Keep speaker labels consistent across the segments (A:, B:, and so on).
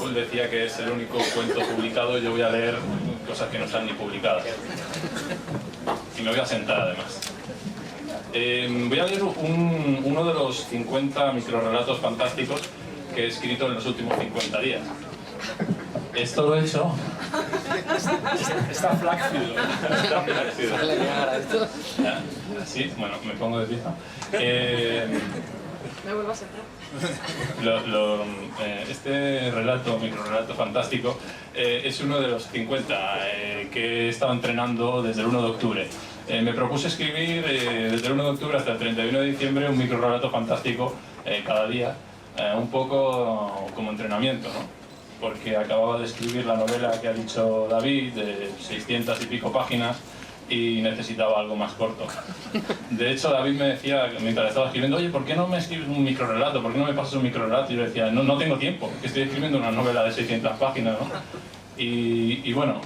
A: Paul decía que es el único cuento publicado, yo voy a leer cosas que no están ni publicadas. Y me voy a sentar además. Voy a leer uno de los 50 microrelatos fantásticos que he escrito en los últimos 50 días. Esto lo he hecho... Está flácido. Está flácido. Sí, bueno, me pongo de pie.
B: Me vuelvo a sentar.
A: Este microrelato fantástico, es uno de los 50 que he estado entrenando desde el 1 de octubre. Me propuse escribir desde el 1 de octubre hasta el 31 de diciembre un microrelato fantástico cada día, un poco como entrenamiento, ¿no? Porque acababa de escribir la novela que ha dicho David, de 600 y pico páginas, y necesitaba algo más corto. De hecho, David me decía, mientras estaba escribiendo, oye, ¿por qué no me escribes un microrelato? ¿Por qué no me pasas un microrelato? Y yo le decía, no tengo tiempo, que estoy escribiendo una novela de 600 páginas, ¿no? Y bueno,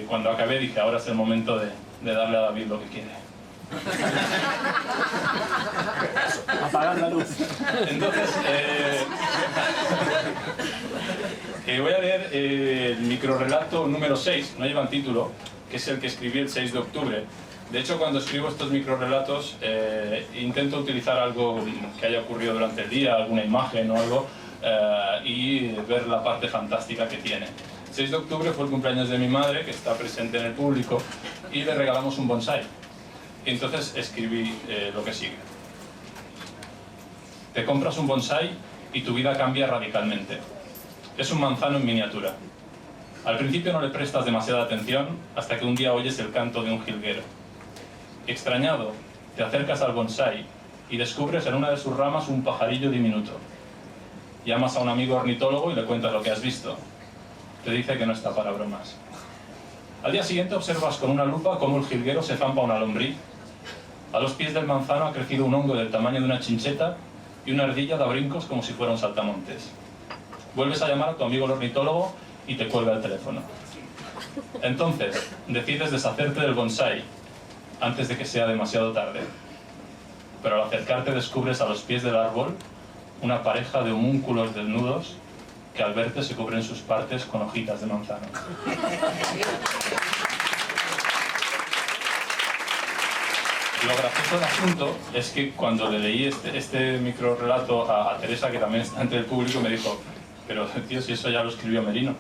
A: cuando acabé dije, ahora es el momento de darle a David lo que quiere.
C: Apagar la luz.
A: Entonces, voy a leer el microrelato número 6, no llevan título, que es el que escribí el 6 de octubre. De hecho, cuando escribo estos microrelatos, intento utilizar algo que haya ocurrido durante el día, alguna imagen o algo, y ver la parte fantástica que tiene. El 6 de octubre fue el cumpleaños de mi madre, que está presente en el público, y le regalamos un bonsái. Y entonces escribí lo que sigue. Te compras un bonsái y tu vida cambia radicalmente. Es un manzano en miniatura. Al principio no le prestas demasiada atención hasta que un día oyes el canto de un jilguero. Extrañado, te acercas al bonsái y descubres en una de sus ramas un pajarillo diminuto. Llamas a un amigo ornitólogo y le cuentas lo que has visto. Te dice que no está para bromas. Al día siguiente observas con una lupa cómo el jilguero se zampa una lombriz. A los pies del manzano ha crecido un hongo del tamaño de una chincheta y una ardilla da brincos como si fuera un saltamontes. Vuelves a llamar a tu amigo el ornitólogo y te cuelga el teléfono. Entonces, decides deshacerte del bonsái antes de que sea demasiado tarde. Pero al acercarte descubres a los pies del árbol una pareja de homúnculos desnudos que al verte se cubren sus partes con hojitas de manzano. Lo gracioso del asunto es que cuando le leí este microrelato a Teresa, que también está entre el público, me dijo, pero tío, si eso ya lo escribió Merino.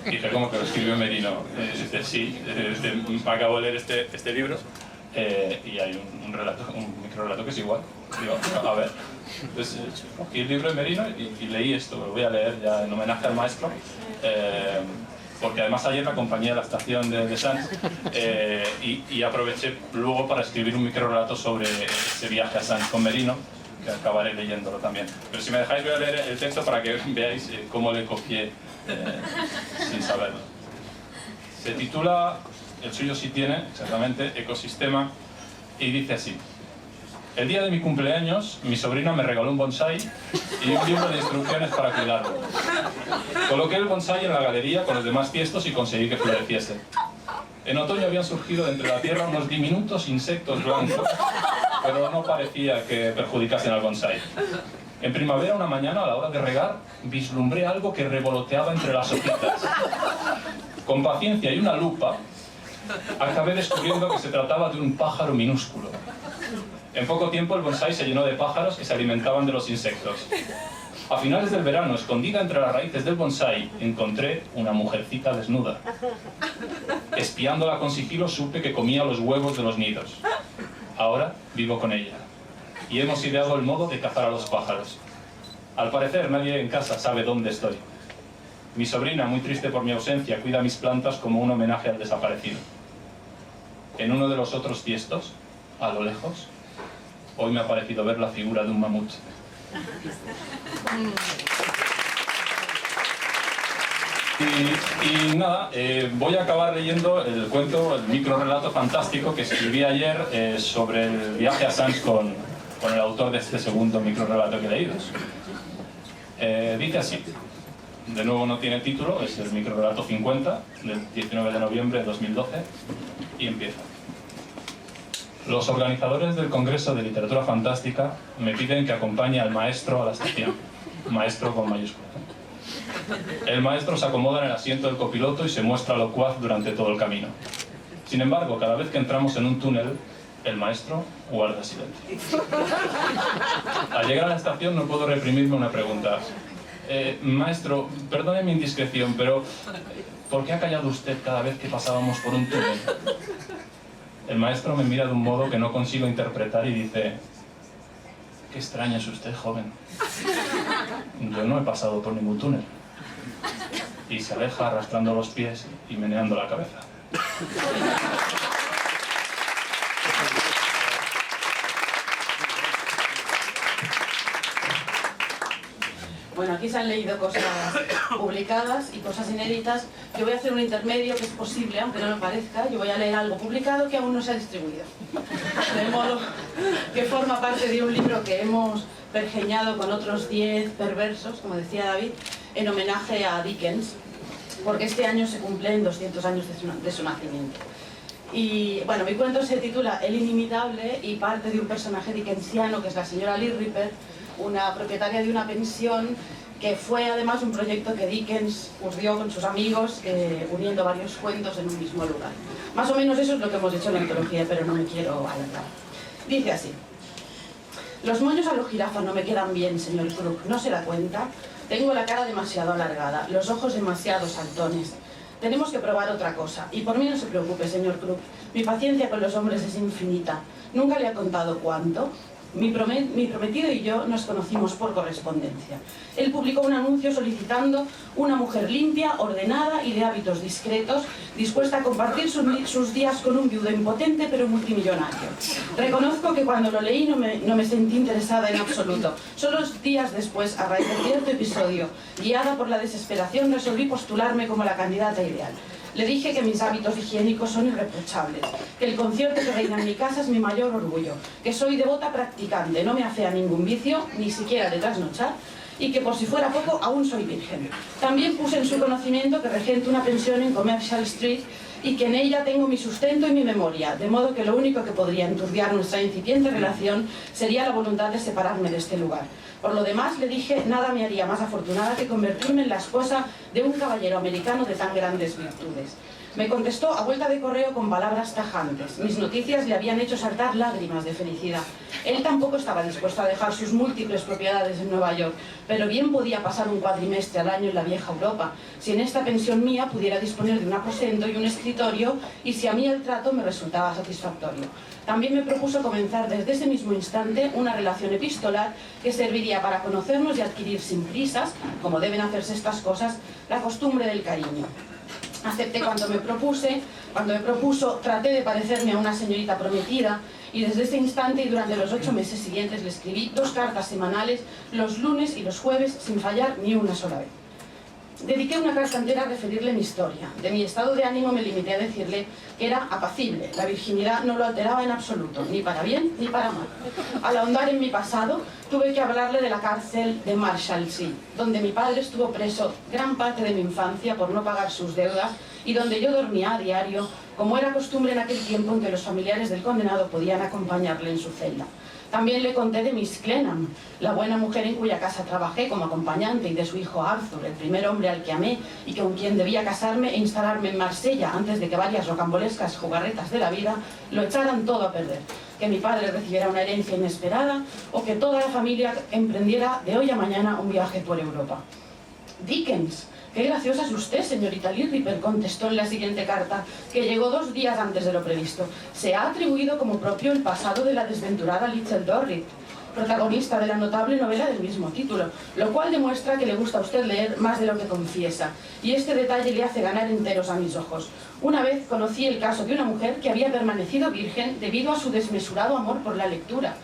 A: Y dije, ¿cómo que lo escribió Merino? Dice, sí, acabo de leer este libro y hay un microrelato que es igual. Digo, a ver. Entonces cogí el libro de Merino y leí esto, lo voy a leer ya en homenaje al maestro. Porque además ayer me acompañé a la estación de Sants y aproveché luego para escribir un microrelato sobre ese viaje a Sants con Merino, que acabaré leyéndolo también. Pero si me dejáis voy a leer el texto para que veáis cómo le copié sin saberlo. Se titula, el suyo sí tiene, exactamente, Ecosistema, y dice así. El día de mi cumpleaños, mi sobrina me regaló un bonsái y un libro de instrucciones para cuidarlo. Coloqué el bonsái en la galería con los demás tiestos y conseguí que floreciese. En otoño habían surgido de entre la tierra unos diminutos insectos blancos, pero no parecía que perjudicasen al bonsái. En primavera, una mañana, a la hora de regar, vislumbré algo que revoloteaba entre las hojitas. Con paciencia y una lupa, acabé descubriendo que se trataba de un pájaro minúsculo. En poco tiempo el bonsái se llenó de pájaros que se alimentaban de los insectos. A finales del verano, escondida entre las raíces del bonsái, encontré una mujercita desnuda. Espiándola con sigilo supe que comía los huevos de los nidos. Ahora vivo con ella. Y hemos ideado el modo de cazar a los pájaros. Al parecer nadie en casa sabe dónde estoy. Mi sobrina, muy triste por mi ausencia, cuida mis plantas como un homenaje al desaparecido. En uno de los otros tiestos, a lo lejos, hoy me ha parecido ver la figura de un mamut. Y nada, voy a acabar leyendo el cuento, el microrelato fantástico que escribí ayer sobre el viaje a Sants con el autor de este segundo microrelato que he leído. Dice así, de nuevo no tiene título, es el microrelato 50 del 19 de noviembre de 2012 y empieza. Los organizadores del Congreso de Literatura Fantástica me piden que acompañe al maestro a la estación, maestro con mayúscula. El maestro se acomoda en el asiento del copiloto y se muestra locuaz durante todo el camino. Sin embargo, cada vez que entramos en un túnel, el maestro guarda silencio. Al llegar a la estación no puedo reprimirme una pregunta. Maestro, perdone mi indiscreción, pero ¿por qué ha callado usted cada vez que pasábamos por un túnel? El maestro me mira de un modo que no consigo interpretar y dice: qué extraña es usted, joven. Yo no he pasado por ningún túnel. Y se aleja arrastrando los pies y meneando la cabeza.
B: Bueno, aquí se han leído cosas publicadas y cosas inéditas. Yo voy a hacer un intermedio que es posible, aunque no lo parezca. Yo voy a leer algo publicado que aún no se ha distribuido. De modo que forma parte de un libro que hemos pergeñado con otros 10 perversos, como decía David, en homenaje a Dickens, porque este año se cumplen 200 años de su nacimiento. Y bueno, mi cuento se titula El inimitable y parte de un personaje dickensiano que es la señora Lee Ripper, una propietaria de una pensión que fue además un proyecto que Dickens urdió con sus amigos, uniendo varios cuentos en un mismo lugar. Más o menos eso es lo que hemos hecho en la antología, pero no me quiero alargar. Dice así: los moños a lo jirafa no me quedan bien, señor Crook, ¿no se da cuenta? Tengo la cara demasiado alargada, los ojos demasiado saltones. Tenemos que probar otra cosa, y por mí no se preocupe, señor Crook. Mi paciencia con los hombres es infinita. ¿Nunca le ha contado cuánto? Mi prometido y yo nos conocimos por correspondencia. Él publicó un anuncio solicitando una mujer limpia, ordenada y de hábitos discretos, dispuesta a compartir sus días con un viudo impotente pero multimillonario. Reconozco que cuando lo leí no me sentí interesada en absoluto. Solo días después, a raíz de cierto episodio, guiada por la desesperación, resolví postularme como la candidata ideal. Le dije que mis hábitos higiénicos son irreprochables, que el concierto que reina en mi casa es mi mayor orgullo, que soy devota practicante, no me afea ningún vicio, ni siquiera de trasnochar, y que por si fuera poco, aún soy virgen. También puse en su conocimiento que regento una pensión en Commercial Street y que en ella tengo mi sustento y mi memoria, de modo que lo único que podría enturbiar nuestra incipiente relación sería la voluntad de separarme de este lugar. Por lo demás, le dije, nada me haría más afortunada que convertirme en la esposa de un caballero americano de tan grandes virtudes. Me contestó a vuelta de correo con palabras tajantes. Mis noticias le habían hecho saltar lágrimas de felicidad. Él tampoco estaba dispuesto a dejar sus múltiples propiedades en Nueva York, pero bien podía pasar un cuatrimestre al año en la vieja Europa, si en esta pensión mía pudiera disponer de un aposento y un escritorio, y si a mí el trato me resultaba satisfactorio. También me propuso comenzar desde ese mismo instante una relación epistolar que serviría para conocernos y adquirir sin prisas, como deben hacerse estas cosas, la costumbre del cariño. Acepté cuando me propuso, traté de parecerme a una señorita prometida y desde ese instante y durante los 8 meses siguientes le escribí 2 cartas semanales los lunes y los jueves sin fallar ni una sola vez. Dediqué una carta entera a referirle mi historia. De mi estado de ánimo me limité a decirle que era apacible, la virginidad no lo alteraba en absoluto, ni para bien ni para mal. Al ahondar en mi pasado, tuve que hablarle de la cárcel de Marshalsea, donde mi padre estuvo preso gran parte de mi infancia por no pagar sus deudas y donde yo dormía a diario, como era costumbre en aquel tiempo en que los familiares del condenado podían acompañarle en su celda. También le conté de Miss Clenham, la buena mujer en cuya casa trabajé como acompañante, y de su hijo Arthur, el primer hombre al que amé y con quien debía casarme e instalarme en Marsella antes de que varias rocambolescas jugarretas de la vida lo echaran todo a perder, que mi padre recibiera una herencia inesperada o que toda la familia emprendiera de hoy a mañana un viaje por Europa. Dickens, qué graciosa es usted, señorita Lee Ripper, contestó en la siguiente carta, que llegó 2 días antes de lo previsto. Se ha atribuido como propio el pasado de la desventurada Little Dorrit, protagonista de la notable novela del mismo título, lo cual demuestra que le gusta a usted leer más de lo que confiesa, y este detalle le hace ganar enteros a mis ojos. Una vez conocí el caso de una mujer que había permanecido virgen debido a su desmesurado amor por la lectura.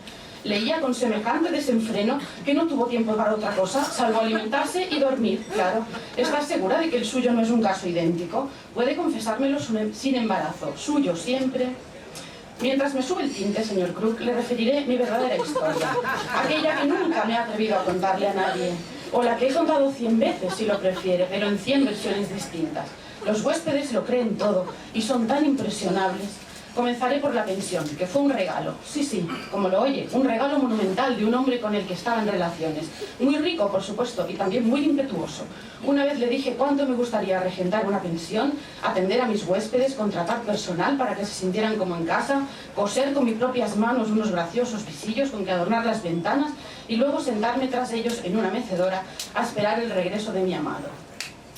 B: Leía con semejante desenfreno que no tuvo tiempo para otra cosa, salvo alimentarse y dormir, claro. ¿Estás segura de que el suyo no es un caso idéntico? Puede confesármelo sin embarazo, suyo siempre. Mientras me sube el tinte, señor Crook, le referiré mi verdadera historia, aquella que nunca me he atrevido a contarle a nadie, o la que he contado 100 veces, si lo prefiere, pero en 100 versiones distintas. Los huéspedes lo creen todo y son tan impresionables. Comenzaré por la pensión, que fue un regalo. Sí, como lo oye, un regalo monumental de un hombre con el que estaba en relaciones. Muy rico, por supuesto, y también muy impetuoso. Una vez le dije cuánto me gustaría regentar una pensión, atender a mis huéspedes, contratar personal para que se sintieran como en casa, coser con mis propias manos unos graciosos visillos con que adornar las ventanas y luego sentarme tras ellos en una mecedora a esperar el regreso de mi amado.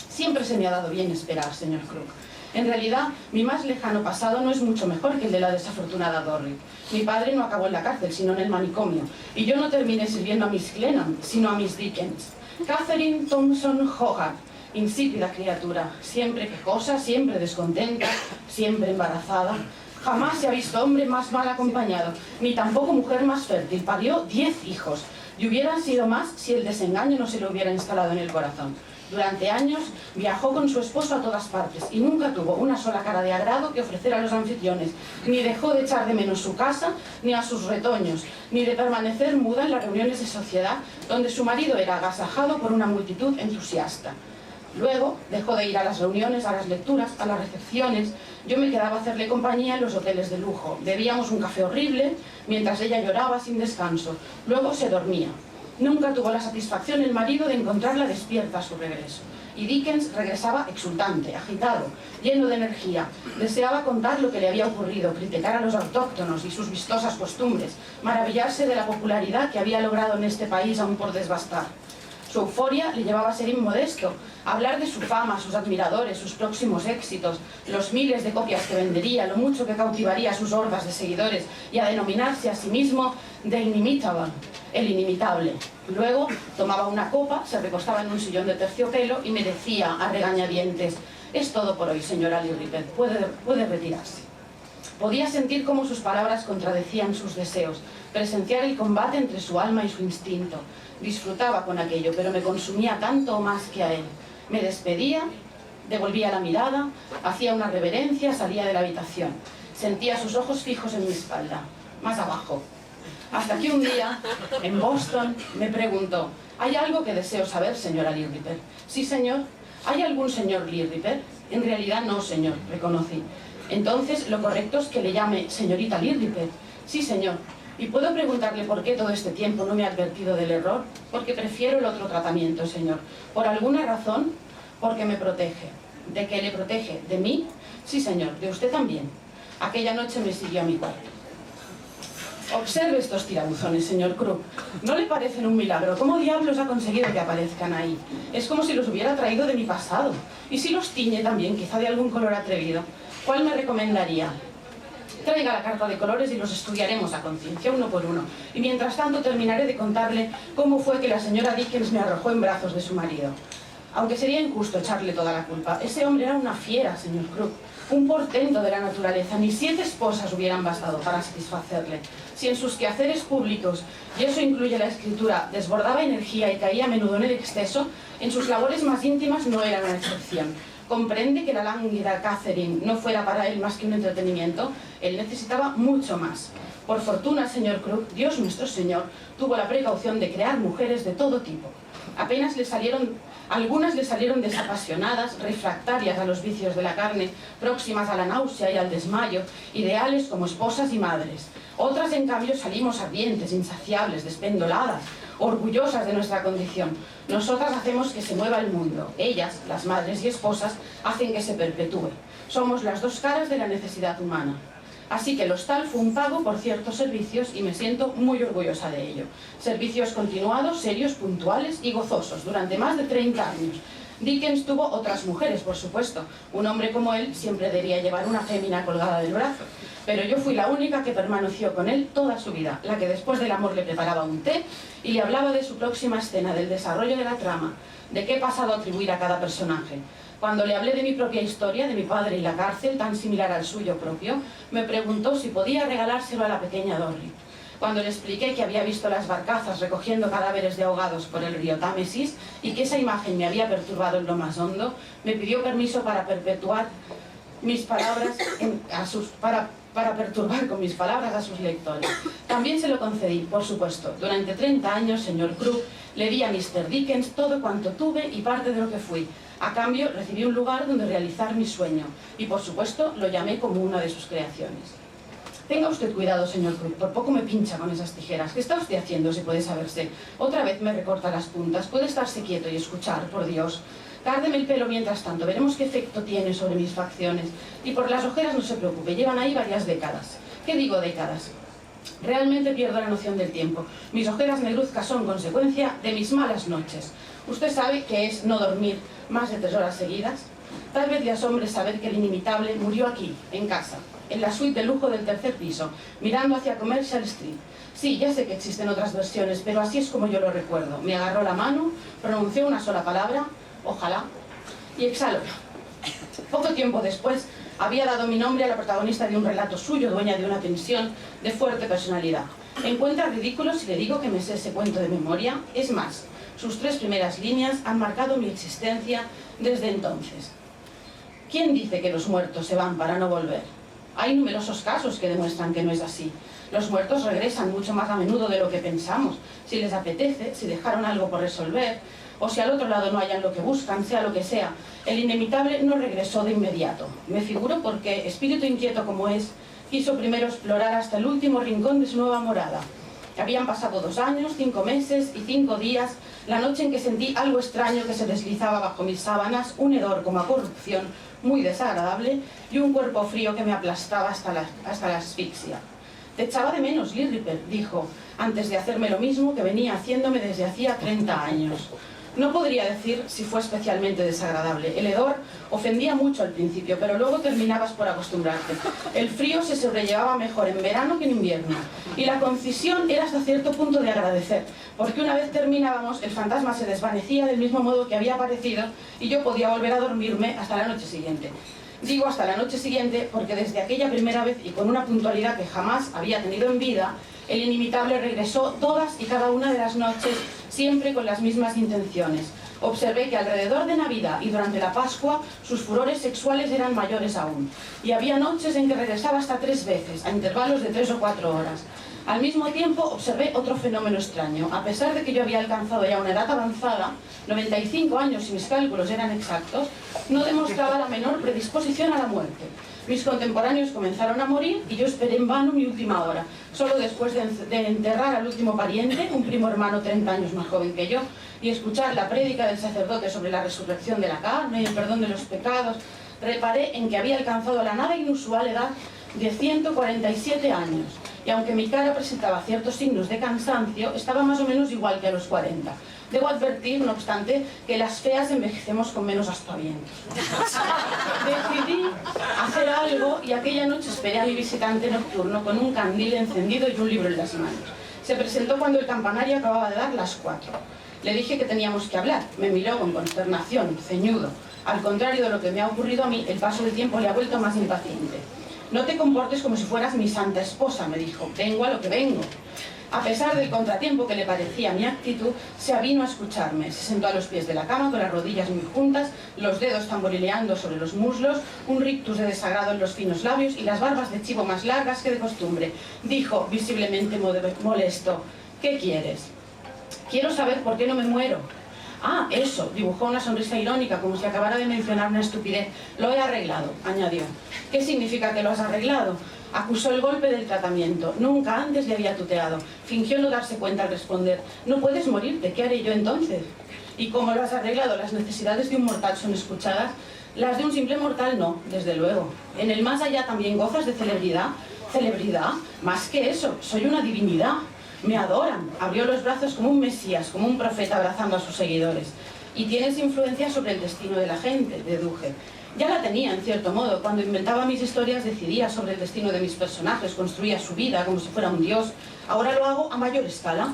B: Siempre se me ha dado bien esperar, señor Crook. En realidad, mi más lejano pasado no es mucho mejor que el de la desafortunada Dorrit. Mi padre no acabó en la cárcel, sino en el manicomio, y yo no terminé sirviendo a Miss Glenham, sino a Miss Dickens. Catherine Thompson Hogarth, insípida criatura, siempre quejosa, siempre descontenta, siempre embarazada. Jamás se ha visto hombre más mal acompañado, ni tampoco mujer más fértil. Parió 10 hijos, y hubieran sido más si el desengaño no se le hubiera instalado en el corazón. Durante años viajó con su esposo a todas partes y nunca tuvo una sola cara de agrado que ofrecer a los anfitriones, ni dejó de echar de menos su casa, ni a sus retoños, ni de permanecer muda en las reuniones de sociedad donde su marido era agasajado por una multitud entusiasta. Luego dejó de ir a las reuniones, a las lecturas, a las recepciones. Yo me quedaba a hacerle compañía en los hoteles de lujo. Bebíamos un café horrible mientras ella lloraba sin descanso. Luego se dormía. Nunca tuvo la satisfacción el marido de encontrarla despierta a su regreso. Y Dickens regresaba exultante, agitado, lleno de energía. Deseaba contar lo que le había ocurrido, criticar a los autóctonos y sus vistosas costumbres, maravillarse de la popularidad que había logrado en este país aún por desbastar. Su euforia le llevaba a ser inmodesto, a hablar de su fama, sus admiradores, sus próximos éxitos, los miles de copias que vendería, lo mucho que cautivaría a sus hordas de seguidores y a denominarse a sí mismo The Inimitable, el inimitable. Luego tomaba una copa, se recostaba en un sillón de terciopelo y me decía a regañadientes: «Es todo por hoy, señora Lirriper, puede retirarse». Podía sentir cómo sus palabras contradecían sus deseos, presenciar el combate entre su alma y su instinto. Disfrutaba con aquello, pero me consumía tanto o más que a él. Me despedía, devolvía la mirada, hacía una reverencia, salía de la habitación. Sentía sus ojos fijos en mi espalda, más abajo. Hasta que un día, en Boston, me preguntó: «¿Hay algo que deseo saber, señora Lirriper?» «Sí, señor». «¿Hay algún señor Lirriper?» «En realidad no, señor», reconocí. «Entonces, lo correcto es que le llame señorita Lirriper». «Sí, señor». «¿Y puedo preguntarle por qué todo este tiempo no me ha advertido del error?» «Porque prefiero el otro tratamiento, señor». «¿Por alguna razón?» «Porque me protege». «¿De qué le protege? ¿De mí?» «Sí, señor, de usted también». Aquella noche me siguió a mi cuarto. Observe estos tirabuzones, señor Crook. ¿No le parecen un milagro? ¿Cómo diablos ha conseguido que aparezcan ahí? Es como si los hubiera traído de mi pasado. ¿Y si los tiñe también, quizá de algún color atrevido? ¿Cuál me recomendaría? Traiga la carta de colores y los estudiaremos a conciencia, uno por uno. Y mientras tanto terminaré de contarle cómo fue que la señora Dickens me arrojó en brazos de su marido. Aunque sería injusto echarle toda la culpa. Ese hombre era una fiera, señor Crook. Un portento de la naturaleza. Ni 7 esposas hubieran bastado para satisfacerle. Si en sus quehaceres públicos, y eso incluye la escritura, desbordaba energía y caía a menudo en el exceso, en sus labores más íntimas no era una excepción. Comprende que la lánguida Catherine no fuera para él más que un entretenimiento. Él necesitaba mucho más. Por fortuna, señor Crook, Dios nuestro Señor tuvo la precaución de crear mujeres de todo tipo. Algunas le salieron desapasionadas, refractarias a los vicios de la carne, próximas a la náusea y al desmayo, ideales como esposas y madres. Otras, en cambio, salimos ardientes, insaciables, despendoladas, orgullosas de nuestra condición. Nosotras hacemos que se mueva el mundo. Ellas, las madres y esposas, hacen que se perpetúe. Somos las dos caras de la necesidad humana. Así que el hostal fue un pago por ciertos servicios y me siento muy orgullosa de ello. Servicios continuados, serios, puntuales y gozosos durante más de 30 años. Dickens tuvo otras mujeres, por supuesto. Un hombre como él siempre debía llevar una fémina colgada del brazo. Pero yo fui la única que permaneció con él toda su vida, la que después del amor le preparaba un té y le hablaba de su próxima escena, del desarrollo de la trama, de qué pasado atribuir a cada personaje. Cuando le hablé de mi propia historia, de mi padre y la cárcel, tan similar al suyo propio, me preguntó si podía regalárselo a la pequeña Dorrit. Cuando le expliqué que había visto las barcazas recogiendo cadáveres de ahogados por el río Támesis y que esa imagen me había perturbado en lo más hondo, me pidió permiso para perpetuar mis palabras para perturbar con mis palabras a sus lectores. También se lo concedí, por supuesto. Durante 30 años, señor Crook, le di a Mr. Dickens todo cuanto tuve y parte de lo que fui. A cambio, recibí un lugar donde realizar mi sueño y, por supuesto, lo llamé como una de sus creaciones. Tenga usted cuidado, señor Cruz, por poco me pincha con esas tijeras. ¿Qué está usted haciendo, si puede saberse? Otra vez me recorta las puntas. ¿Puede estarse quieto y escuchar, por Dios? Cárdeme el pelo mientras tanto, veremos qué efecto tiene sobre mis facciones. Y por las ojeras no se preocupe, llevan ahí varias décadas. ¿Qué digo décadas? Realmente pierdo la noción del tiempo. Mis ojeras negruzcas son consecuencia de mis malas noches. ¿Usted sabe qué es no dormir más de 3 horas seguidas? Tal vez le asombre saber que el inimitable murió aquí, en casa, en la suite de lujo del 3er piso, mirando hacia Commercial Street. Sí, ya sé que existen otras versiones, pero así es como yo lo recuerdo. Me agarró la mano, pronunció una sola palabra, ojalá, y exhaló. Poco tiempo después, había dado mi nombre a la protagonista de un relato suyo, dueña de una pensión de fuerte personalidad. ¿Encuentra ridículo si le digo que me sé ese cuento de memoria? Es más, sus 3 primeras líneas han marcado mi existencia desde entonces. ¿Quién dice que los muertos se van para no volver? Hay numerosos casos que demuestran que no es así. Los muertos regresan mucho más a menudo de lo que pensamos. Si les apetece, si dejaron algo por resolver, o si al otro lado no hayan lo que buscan, sea lo que sea, el inimitable no regresó de inmediato. Me figuro porque, espíritu inquieto como es, quiso primero explorar hasta el último rincón de su nueva morada. Habían pasado 2 años, 5 meses y 5 días, la noche en que sentí algo extraño que se deslizaba bajo mis sábanas, un hedor como a corrupción muy desagradable y un cuerpo frío que me aplastaba hasta la asfixia. «Te echaba de menos, Lee Ripper», dijo, antes de hacerme lo mismo que venía haciéndome desde hacía 30 años. No podría decir si fue especialmente desagradable. El hedor ofendía mucho al principio, pero luego terminabas por acostumbrarte. El frío se sobrellevaba mejor en verano que en invierno. Y la concisión era hasta cierto punto de agradecer, porque una vez terminábamos, el fantasma se desvanecía del mismo modo que había aparecido y yo podía volver a dormirme hasta la noche siguiente. Digo hasta la noche siguiente porque desde aquella primera vez y con una puntualidad que jamás había tenido en vida, el inimitable regresó todas y cada una de las noches, siempre con las mismas intenciones. Observé que alrededor de Navidad y durante la Pascua sus furores sexuales eran mayores aún. Y había noches en que regresaba hasta 3 veces, a intervalos de 3 o 4 horas. Al mismo tiempo observé otro fenómeno extraño. A pesar de que yo había alcanzado ya una edad avanzada, 95 años si mis cálculos eran exactos, no demostraba la menor predisposición a la muerte. Mis contemporáneos comenzaron a morir y yo esperé en vano mi última hora. Solo después de enterrar al último pariente, un primo hermano 30 años más joven que yo, y escuchar la prédica del sacerdote sobre la resurrección de la carne y el perdón de los pecados, reparé en que había alcanzado la nada inusual edad de 147 años. Y aunque mi cara presentaba ciertos signos de cansancio, estaba más o menos igual que a los 40. Debo advertir, no obstante, que las feas envejecemos con menos aspavientos. Decidí hacer algo y aquella noche esperé a mi visitante nocturno con un candil encendido y un libro en las manos. Se presentó cuando el campanario acababa de dar las 4. Le dije que teníamos que hablar. Me miró con consternación, ceñudo. Al contrario de lo que me ha ocurrido a mí, el paso del tiempo le ha vuelto más impaciente. «No te comportes como si fueras mi santa esposa», me dijo. «Vengo a lo que vengo». A pesar del contratiempo que le parecía mi actitud, se avino a escucharme. Se sentó a los pies de la cama con las rodillas muy juntas, los dedos tamborileando sobre los muslos, un rictus de desagrado en los finos labios y las barbas de chivo más largas que de costumbre. Dijo, visiblemente molesto, «¿Qué quieres?» «Quiero saber por qué no me muero». «Ah, eso», dibujó una sonrisa irónica, como si acabara de mencionar una estupidez. «Lo he arreglado», añadió. «¿Qué significa que lo has arreglado?» Acusó el golpe del tratamiento. Nunca antes le había tuteado. Fingió no darse cuenta al responder. «No puedes morirte, ¿qué haré yo entonces?» «¿Y cómo lo has arreglado? Las necesidades de un mortal son escuchadas. Las de un simple mortal no, desde luego. En el más allá también gozas de celebridad». «¿Celebridad? Más que eso, soy una divinidad. Me adoran». Abrió los brazos como un mesías, como un profeta abrazando a sus seguidores. «Y tienes influencia sobre el destino de la gente», deduje. Ya la tenía, en cierto modo. Cuando inventaba mis historias decidía sobre el destino de mis personajes, construía su vida como si fuera un dios. Ahora lo hago a mayor escala.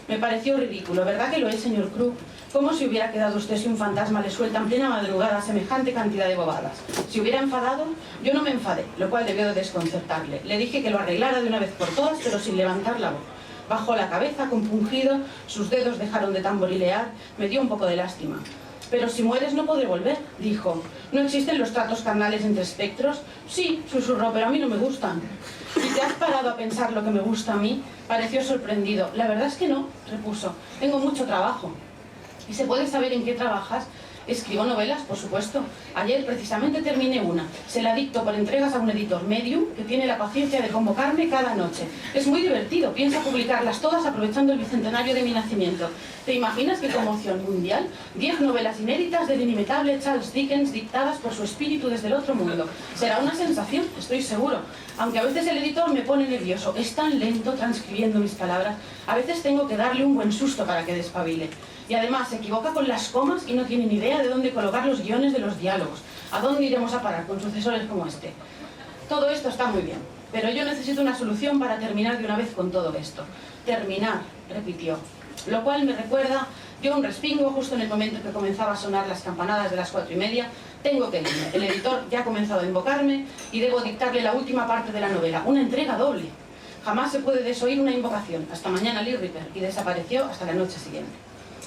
B: Me pareció ridículo, ¿verdad que lo es, señor Krug? ¿Cómo se hubiera quedado usted si un fantasma le suelta en plena madrugada semejante cantidad de bobadas? ¿Se hubiera enfadado? Yo no me enfadé, lo cual debió de desconcertarle. Le dije que lo arreglara de una vez por todas, pero sin levantar la voz. Bajó la cabeza, compungido, sus dedos dejaron de tamborilear, me dio un poco de lástima. «Pero si mueres no podré volver», dijo. «¿No existen los tratos carnales entre espectros?» «Sí», susurró, «pero a mí no me gustan». «¿Y te has parado a pensar lo que me gusta a mí?» Pareció sorprendido. «La verdad es que no», repuso. «Tengo mucho trabajo». «¿Y se puede saber en qué trabajas?» Escribo novelas, por supuesto. Ayer precisamente terminé una. Se la dicto por entregas a un editor medium que tiene la paciencia de convocarme cada noche. Es muy divertido, piensa publicarlas todas aprovechando el bicentenario de mi nacimiento. ¿Te imaginas qué conmoción mundial? 10 novelas inéditas del inimitable Charles Dickens dictadas por su espíritu desde el otro mundo. Será una sensación, estoy seguro. Aunque a veces el editor me pone nervioso, es tan lento transcribiendo mis palabras. A veces tengo que darle un buen susto para que despabile. Y además se equivoca con las comas y no tiene ni idea de dónde colocar los guiones de los diálogos. ¿A dónde iremos a parar con sucesores como este? Todo esto está muy bien, pero yo necesito una solución para terminar de una vez con todo esto. Terminar, repitió. Lo cual me recuerda, dio un respingo justo en el momento en que comenzaba a sonar las campanadas de las 4:30. Tengo que irme. El editor ya ha comenzado a invocarme y debo dictarle la última parte de la novela, una entrega doble. Jamás se puede desoír una invocación. Hasta mañana, Lee Ripper, y desapareció hasta la noche siguiente.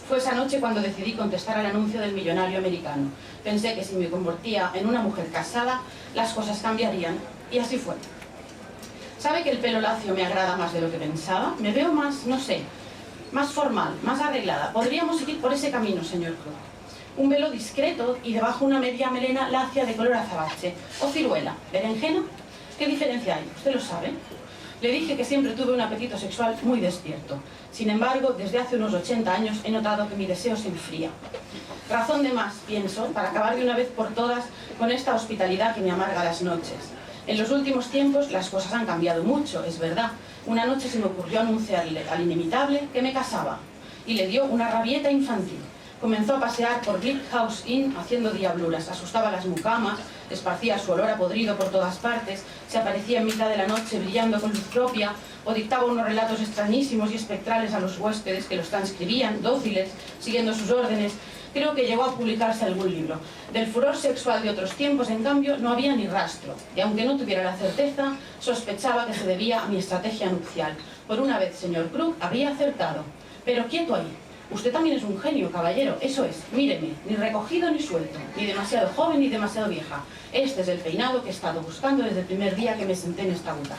B: Fue esa noche cuando decidí contestar al anuncio del millonario americano. Pensé que si me convertía en una mujer casada, las cosas cambiarían, y así fue. ¿Sabe que el pelo lacio me agrada más de lo que pensaba? Me veo más, no sé, más formal, más arreglada. Podríamos seguir por ese camino, señor Krug. Un velo discreto y debajo una media melena lacia de color azabache. O ciruela, berenjena. ¿Qué diferencia hay? ¿Usted lo sabe? Le dije que siempre tuve un apetito sexual muy despierto. Sin embargo, desde hace unos 80 años he notado que mi deseo se enfría. Razón de más, pienso, para acabar de una vez por todas con esta hospitalidad que me amarga las noches. En los últimos tiempos las cosas han cambiado mucho, es verdad. Una noche se me ocurrió anunciarle al inimitable que me casaba y le dio una rabieta infantil. Comenzó a pasear por Bleak House Inn haciendo diabluras, asustaba a las mucamas, esparcía su olor a podrido por todas partes, se aparecía en mitad de la noche brillando con luz propia, o dictaba unos relatos extrañísimos y espectrales a los huéspedes que los transcribían, dóciles, siguiendo sus órdenes. Creo que llegó a publicarse algún libro. Del furor sexual de otros tiempos, en cambio, no había ni rastro, y aunque no tuviera la certeza, sospechaba que se debía a mi estrategia nupcial. Por una vez, señor Krug, habría acertado. Pero quieto ahí. Usted también es un genio, caballero, eso es, míreme, ni recogido ni suelto, ni demasiado joven ni demasiado vieja. Este es el peinado que he estado buscando desde el primer día que me senté en esta butaca.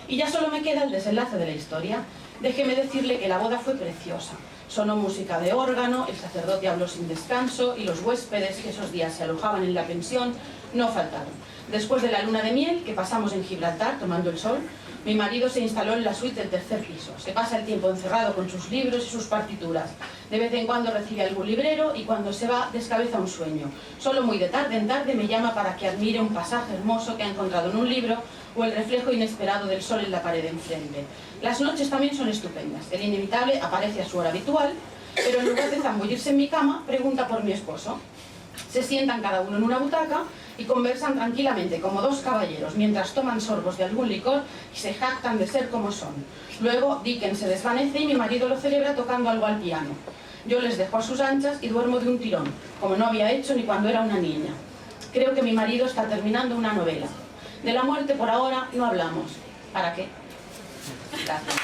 B: Y ya solo me queda el desenlace de la historia. Déjeme decirle que la boda fue preciosa. Sonó música de órgano, el sacerdote habló sin descanso y los huéspedes que esos días se alojaban en la pensión no faltaron. Después de la luna de miel que pasamos en Gibraltar tomando el sol, mi marido se instaló en la suite del tercer piso. Se pasa el tiempo encerrado con sus libros y sus partituras. De vez en cuando recibe algún librero y cuando se va descabeza un sueño. Solo muy de tarde en tarde me llama para que admire un pasaje hermoso que ha encontrado en un libro o el reflejo inesperado del sol en la pared de enfrente. Las noches también son estupendas. El inevitable aparece a su hora habitual, pero en lugar de zambullirse en mi cama, pregunta por mi esposo. Se sientan cada uno en una butaca y conversan tranquilamente como dos caballeros mientras toman sorbos de algún licor y se jactan de ser como son. Luego Dickens se desvanece y mi marido lo celebra tocando algo al piano. Yo les dejo a sus anchas y duermo de un tirón, como no había hecho ni cuando era una niña. Creo que mi marido está terminando una novela. De la muerte por ahora no hablamos. ¿Para qué? Gracias.